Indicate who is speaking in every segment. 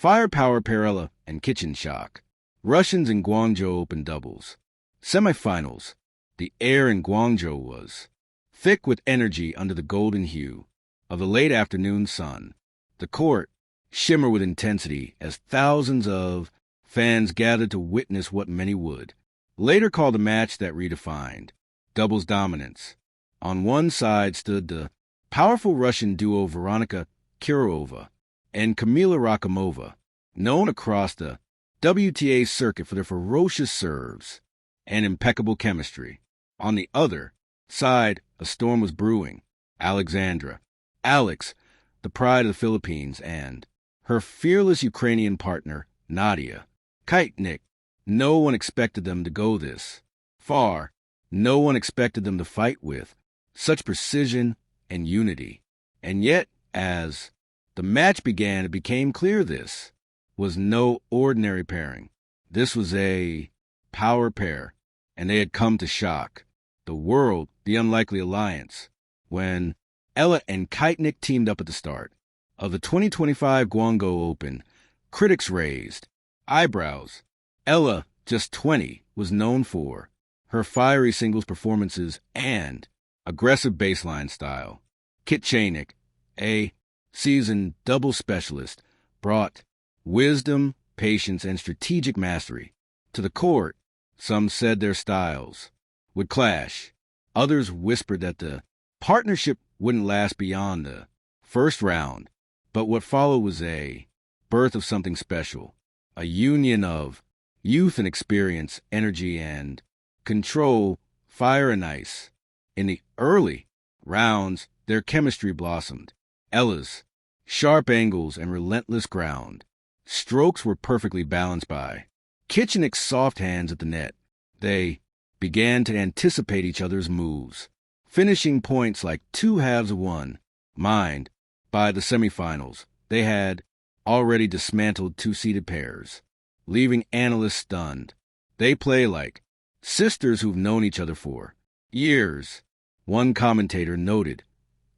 Speaker 1: Firepower pair Eala and Kichenok. Russians in Guangzhou Open doubles. Semifinals. The air in Guangzhou was thick with energy under the golden hue of the late afternoon sun. The court shimmered with intensity as thousands of fans gathered to witness what many would later call the match that redefined doubles dominance. On one side stood the powerful Russian duo Veronika Kirova and Kamila Rakimova, known across the WTA circuit for their ferocious serves and impeccable chemistry. On the other side, a storm was brewing. Alexandra, Alex, the pride of the Philippines, and her fearless Ukrainian partner, Nadia Kichenok. No one expected them to go this far. No one expected them to fight with such precision and unity. And yet, as the match began, it became clear this was no ordinary pairing. This was a power pair, and they had come to shock the world, the unlikely alliance, when Eala and Kichenok teamed up at the start of the 2025 Guangzhou Open. Critics raised eyebrows. Eala, just 20, was known for her fiery singles performances and aggressive baseline style. Kichenok, a seasoned double specialist, brought wisdom, patience, and strategic mastery to the court. Some said their styles would clash. Others whispered that the partnership wouldn't last beyond the first round. But what followed was a birth of something special, a union of youth and experience, energy and control, fire and ice. In the early rounds, their chemistry blossomed. Eala's sharp angles and relentless ground strokes were perfectly balanced by Kichenok's soft hands at the net. They began to anticipate each other's moves, finishing points like two halves of one. Mind, by the semifinals, they had already dismantled two-seeded pairs, leaving analysts stunned. They play like sisters who've known each other for years. One commentator noted,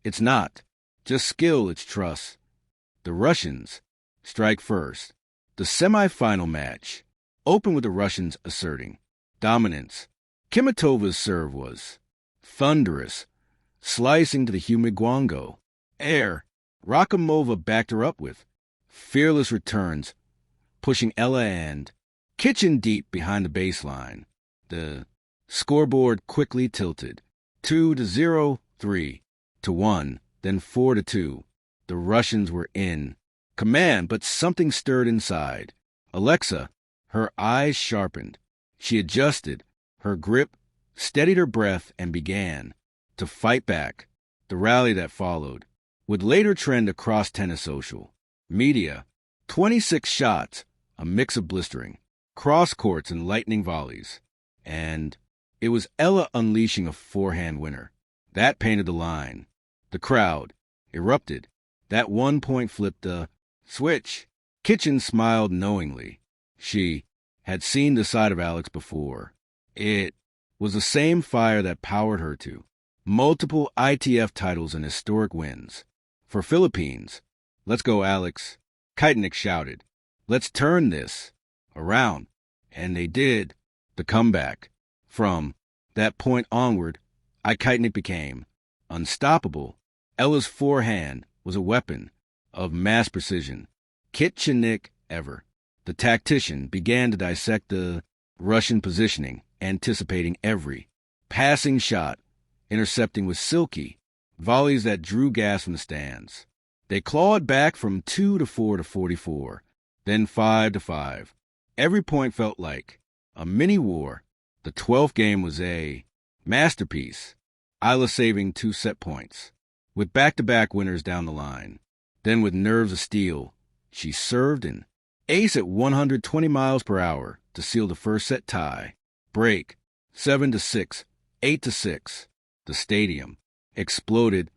Speaker 1: "It's not just skill, it's trust." The Russians strike first. The semifinal match opened with the Russians asserting dominance. Kimitova's serve was thunderous, slicing to the humid Guangzhou air. Rakimova backed her up with fearless returns, pushing Eala and Kichenok deep behind the baseline. The scoreboard quickly tilted 2-0, 3-1, then 4-2. The Russians were in command, but something stirred inside. Alexa, her eyes sharpened. She adjusted her grip, steadied her breath, and began to fight back. The rally that followed would later trend across tennis social media. 26 shots, a mix of blistering cross courts and lightning volleys. And it was Eala unleashing a forehand winner. That painted the line. The crowd erupted. That 1 point flipped the switch. Kichenok smiled knowingly. She had seen the side of Alex before. It was the same fire that powered her to multiple ITF titles and historic wins. For Philippines, "Let's go, Alex," Kichenok shouted. "Let's turn this around." And they did. The comeback. From that point onward, Kichenok became unstoppable. Eala's forehand was a weapon of mass precision. Kichenok, ever the tactician, began to dissect the Russian positioning, anticipating every passing shot, intercepting with silky volleys that drew gas from the stands. They clawed back from 2-4 to 44, then 5-5. Every point felt like a mini-war. The 12th game was a masterpiece. Eala saving 2 set points, with back-to-back winners down the line. Then with nerves of steel, she served an ace at 120 miles per hour to seal the first set tie. Break, 7-6, 8-6. The stadium exploded.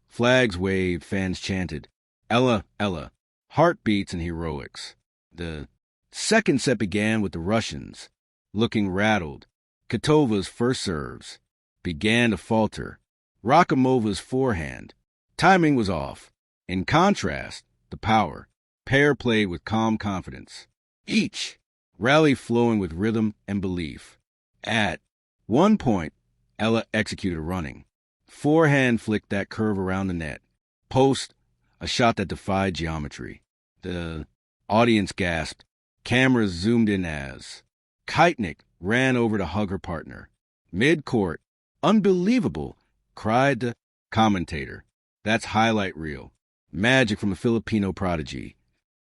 Speaker 1: Flags waved, fans chanted, "Eala, Eala," heartbeats and heroics. The second set began with the Russians looking rattled. Kitova's first serves began to falter. Rakimova's forehand timing was off. In contrast, the power pair played with calm confidence. Each rally flowing with rhythm and belief. At one point, Eala executed a running. Forehand flicked that curve around the net. Post, a shot that defied geometry. The audience gasped. Cameras zoomed in as Kichenok ran over to hug her partner. Mid-court, unbelievable, cried the commentator. That's highlight reel. Magic from a Filipino prodigy.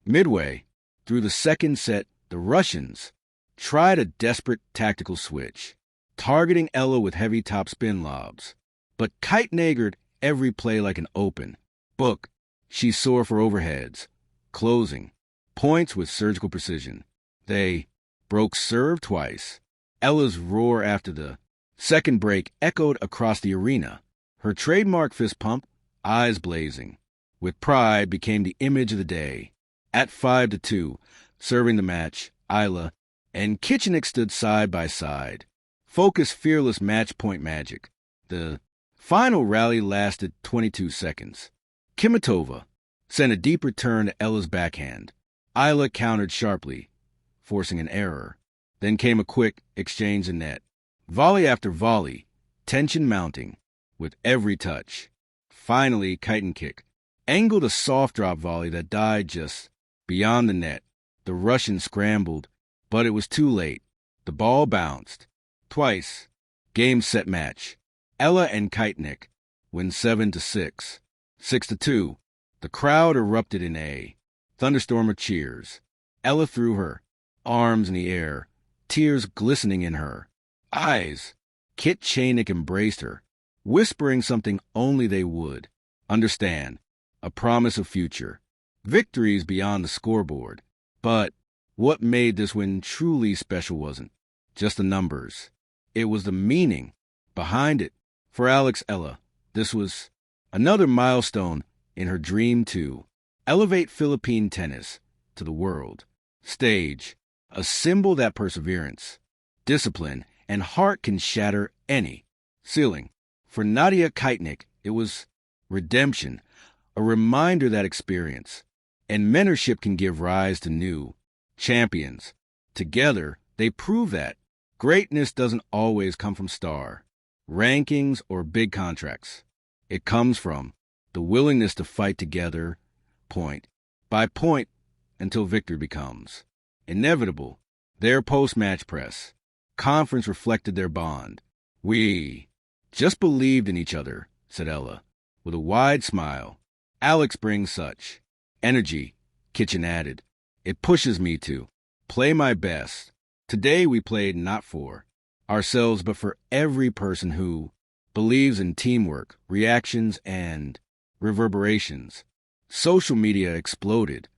Speaker 1: Midway, through the second set, the Russians tried a desperate tactical switch, targeting Eala with heavy topspin lobs. But Kichenok every play like an open book. She soared for overheads, closing points with surgical precision. They broke serve twice. Ella's roar after the second break echoed across the arena. Her trademark fist pump, eyes blazing with pride, became the image of the day. At 5-2, serving the match, Eala and Kichenok stood side by side. Focused, fearless match point magic. The final rally lasted 22 seconds. Kimitova sent a deep return to Ella's backhand. Eala countered sharply, forcing an error. Then came a quick exchange in net. Volley after volley, tension mounting with every touch. Finally, Kichenok angled a soft drop volley that died just beyond the net. The Russian scrambled, but it was too late. The ball bounced. Twice. Game, set, match. Eala and Kichenok win 7-6. 6-2. The crowd erupted in a thunderstorm of cheers. Eala threw her arms in the air, tears glistening in her eyes. Kichenok embraced her, whispering something only they would understand, a promise of future, victories beyond the scoreboard. But what made this win truly special wasn't just the numbers. It was the meaning behind it. For Eala, this was another milestone in her dream to elevate Philippine tennis to the world stage, a symbol that perseverance, discipline, and heart can shatter any ceiling. For Nadia Kichenok, it was redemption, a reminder that experience and mentorship can give rise to new champions. Together, they prove that greatness doesn't always come from star rankings or big contracts. It comes from the willingness to fight together, point by point, until victory becomes inevitable. Their post-match press conference reflected their bond. We just believed in each other, said Eala, with a wide smile. Alex brings such energy, Kitchen added. It pushes me to play my best. Today we played not for ourselves, but for every person who believes in teamwork, reactions, and reverberations. Social media exploded.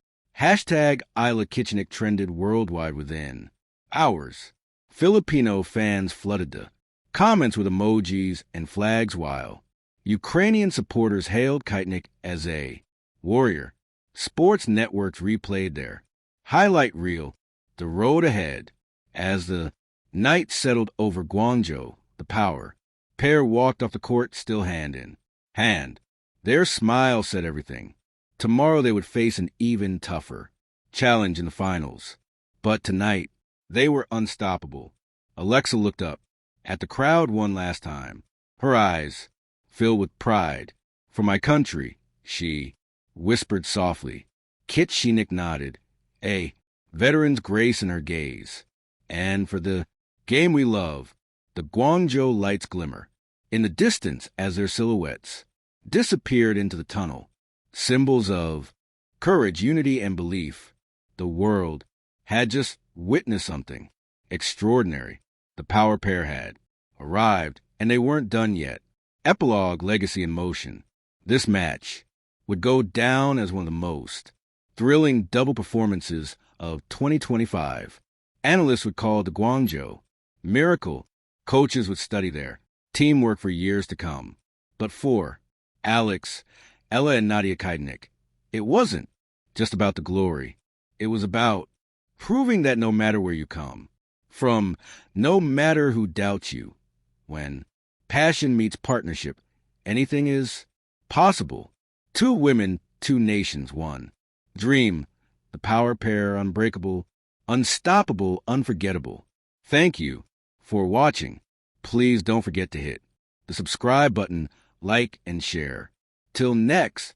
Speaker 1: Hashtag Eala Kichenok trended worldwide within hours. Filipino fans flooded the comments with emojis and flags, while Ukrainian supporters hailed Kichenok as a warrior. Sports networks replayed their highlight reel, the road ahead. As the night settled over Guangzhou, the power pair walked off the court still hand in hand. Their smile said everything. Tomorrow they would face an even tougher challenge in the finals. But tonight, they were unstoppable. Alexa looked up at the crowd one last time, her eyes filled with pride. For my country, she whispered softly. Kichenok nodded, a veteran's grace in her gaze. And for the game we love, the Guangzhou lights glimmer in the distance as their silhouettes disappeared into the tunnel. Symbols of courage, unity, and belief. The world had just witnessed something extraordinary. The power pair had arrived, and they weren't done yet. Epilogue, legacy in motion. This match would go down as one of the most thrilling double performances of 2025. Analysts would call it the Guangzhou miracle. Coaches would study their teamwork for years to come. But for Alex, Eala, and Nadia Kichenok, it wasn't just about the glory. It was about proving that no matter where you come from, no matter who doubts you, when passion meets partnership, anything is possible. Two women, two nations, one dream. The power pair, unbreakable, unstoppable, unforgettable. Thank you for watching. Please don't forget to hit the subscribe button, like, and share. Till next